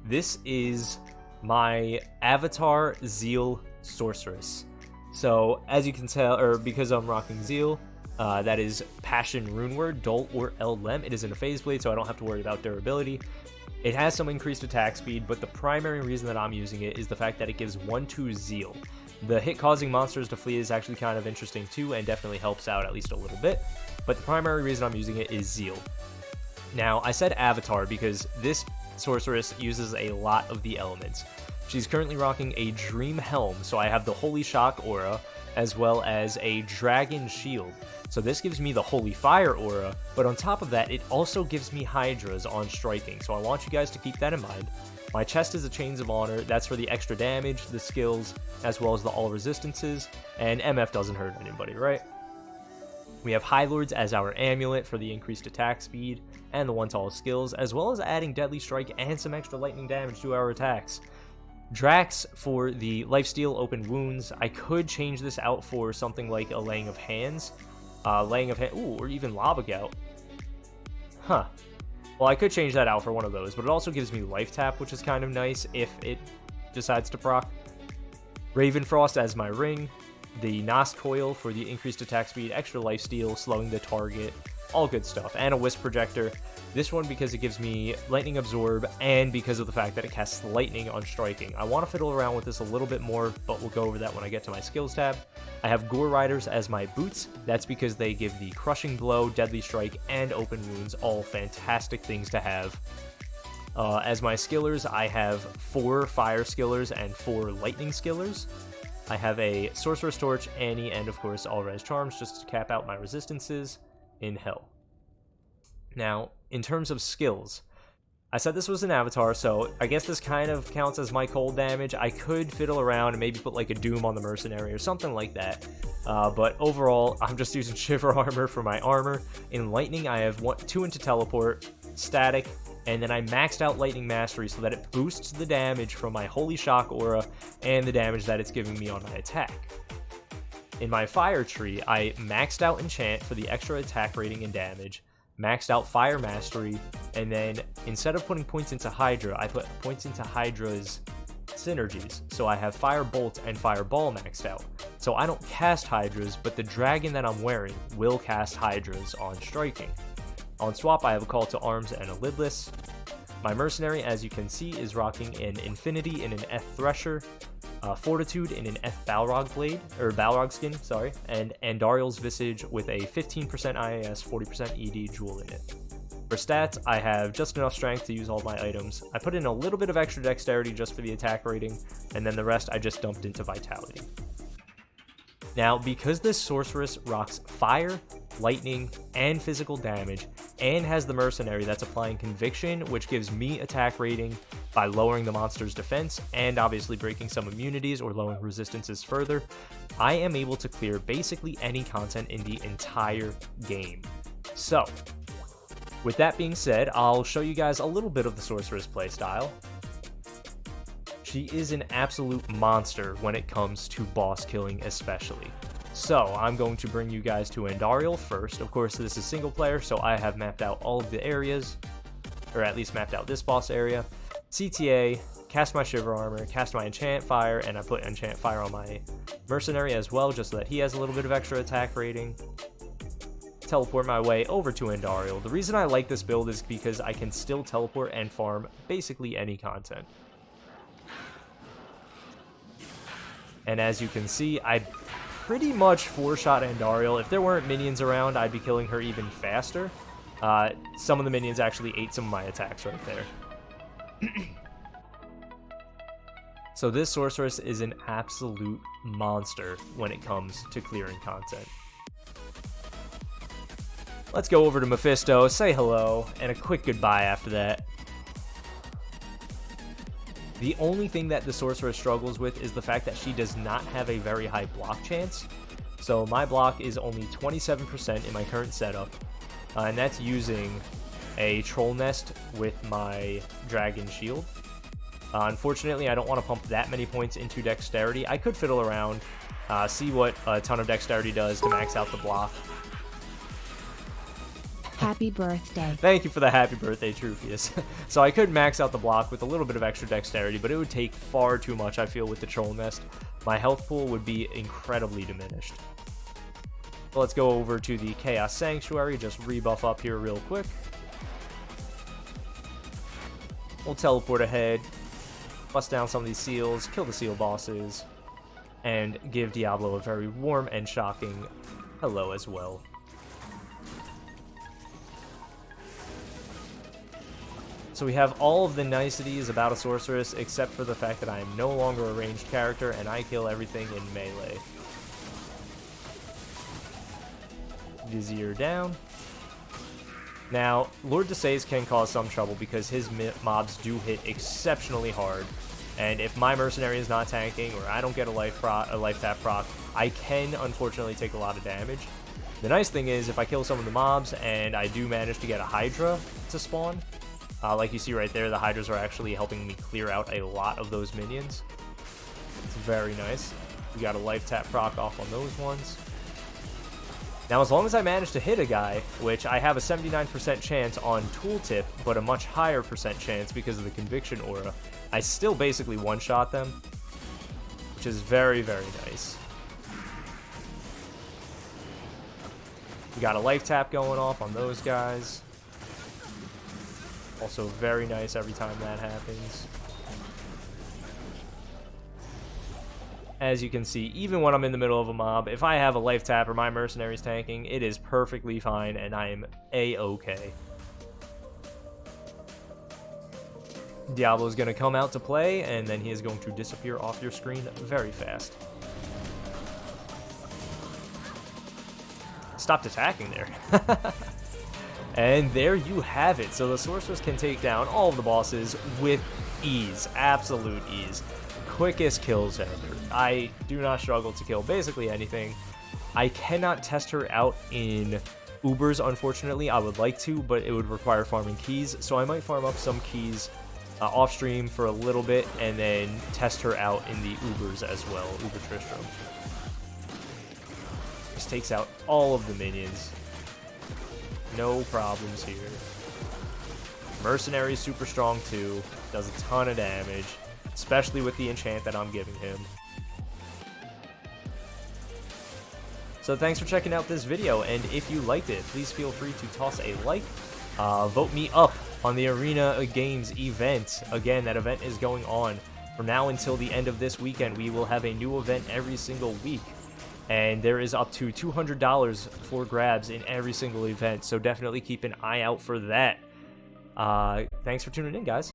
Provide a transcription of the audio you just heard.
this is my avatar Zeal Sorceress. So as you can tell, or because I'm rocking Zeal, that is Passion Runeword, Dol or Lem. It is in a phase blade, so I don't have to worry about durability. It has some increased attack speed, but the primary reason that I'm using it is the fact that it gives 1/2 Zeal. The hit causing monsters to flee is actually kind of interesting too, and definitely helps out at least a little bit. But the primary reason I'm using it is Zeal. Now, I said avatar because this sorceress uses a lot of the elements. She's currently rocking a Dream Helm, so I have the Holy Shock aura, as well as a Dragon Shield. So this gives me the Holy Fire aura, but on top of that, it also gives me hydras on striking, so I want you guys to keep that in mind. My chest is a Chains of Honor, that's for the extra damage, the skills, as well as the all resistances, and MF doesn't hurt anybody, right? We have High Lords as our amulet for the increased attack speed, and the 1-to-all skills, as well as adding Deadly Strike and some extra lightning damage to our attacks. Drax for the lifesteal open wounds. I could change this out for something like a Laying of Hands, or even Lava Gout. Huh. Well, I could change that out for one of those, but it also gives me Life Tap, which is kind of nice if it decides to proc. Ravenfrost as my ring, the Nos Coil for the increased attack speed, extra lifesteal, slowing the target, all good stuff, and a Wisp Projector. This one because it gives me Lightning Absorb, and because of the fact that it casts Lightning on striking. I want to fiddle around with this a little bit more, but we'll go over that when I get to my skills tab. I have Gore Riders as my boots. That's because they give the Crushing Blow, Deadly Strike, and Open Wounds, all fantastic things to have. As my skillers, I have 4 Fire skillers and 4 Lightning skillers. I have a Sorcerer's Torch, Annie, and of course All Res Charms just to cap out my resistances in hell. Now, in terms of skills, I said this was an avatar, so I guess this kind of counts as my cold damage. I could fiddle around and maybe put like a Doom on the Mercenary or something like that. But overall, I'm just using Shiver Armor for my armor. In Lightning, I have 2 into Teleport, Static, and then I maxed out Lightning Mastery so that it boosts the damage from my Holy Shock aura and the damage that it's giving me on my attack. In my Fire tree, I maxed out Enchant for the extra attack rating and damage, maxed out Fire Mastery, and then instead of putting points into Hydra, I put points into Hydra's Synergies. So I have Fire Bolt and Fireball maxed out. So I don't cast Hydras, but the dragon that I'm wearing will cast Hydras on striking. On swap, I have a Call to Arms and a Lidless. My Mercenary, as you can see, is rocking an Infinity in an Eth Thresher, Fortitude in an Eth Balrog blade, or Balrog skin, sorry, and Andariel's Visage with a 15% IAS, 40% ED jewel in it. For stats, I have just enough strength to use all my items. I put in a little bit of extra dexterity just for the attack rating, and then the rest I just dumped into vitality. Now, because this sorceress rocks fire, lightning, and physical damage, and has the Mercenary that's applying Conviction, which gives me attack rating by lowering the monster's defense, and obviously breaking some immunities or lowering resistances further, I am able to clear basically any content in the entire game. So, with that being said, I'll show you guys a little bit of the sorceress playstyle. She is an absolute monster when it comes to boss killing especially. So I'm going to bring you guys to Andariel first. Of course, this is single player, so I have mapped out all of the areas, or at least mapped out this boss area. CTA, cast my Shiver Armor, cast my Enchant Fire, and I put Enchant Fire on my Mercenary as well, just so that he has a little bit of extra attack rating. Teleport my way over to Andariel. The reason I like this build is because I can still teleport and farm basically any content. And as you can see, I pretty much 4-shot Andariel. If there weren't minions around, I'd be killing her even faster. Some of the minions actually ate some of my attacks right there. So this sorceress is an absolute monster when it comes to clearing content. Let's go over to Mephisto, say hello, and a quick goodbye after that. The only thing that the sorceress struggles with is the fact that she does not have a very high block chance. So my block is only 27% in my current setup, and that's using a Troll Nest with my Dragon Shield. Unfortunately, I don't want to pump that many points into Dexterity. I could fiddle around, see what a ton of Dexterity does to max out the block. Happy birthday. Thank you for the happy birthday, Trufius. So I could max out the block with a little bit of extra dexterity, but it would take far too much, I feel, with the Troll Nest. My health pool would be incredibly diminished. So let's go over to the Chaos Sanctuary, just rebuff up here real quick. We'll teleport ahead, bust down some of these seals, kill the seal bosses, and give Diablo a very warm and shocking hello as well. So we have all of the niceties about a sorceress, except for the fact that I am no longer a ranged character and I kill everything in melee. Vizier down. Now, Lord Desays can cause some trouble because his mobs do hit exceptionally hard. And if my Mercenary is not tanking, or I don't get a life tap proc, I can unfortunately take a lot of damage. The nice thing is, if I kill some of the mobs and I do manage to get a hydra to spawn, like you see right there, the hydras are actually helping me clear out a lot of those minions. It's very nice. We got a life tap proc off on those ones. Now, as long as I manage to hit a guy, which I have a 79% chance on tooltip, but a much higher percent chance because of the conviction aura, I still basically one-shot them, which is very, very nice. We got a life tap going off on those guys. Also very nice every time that happens. As you can see, even when I'm in the middle of a mob, if I have a life tap or my Mercenary's tanking, it is perfectly fine and I am A-okay. Diablo is going to come out to play, and then he is going to disappear off your screen very fast. Stopped attacking there. And there you have it. So the Sorceress can take down all of the bosses with ease, absolute ease. Quickest kills ever. I do not struggle to kill basically anything. I cannot test her out in Ubers, unfortunately. I would like to, but it would require farming keys, so I might farm up some keys off stream for a little bit and then test her out in the Ubers as well. Uber Tristram just takes out all of the minions. No problems here. Mercenary is super strong too. Does a ton of damage, especially with the enchant that I'm giving him. So thanks for checking out this video, and if you liked it, please feel free to toss a like. Vote me up on the Arena Games event. Again, that event is going on from now until the end of this weekend. We will have a new event every single week, and there is up to $200 for grabs in every single event, so definitely keep an eye out for that. Thanks for tuning in, guys.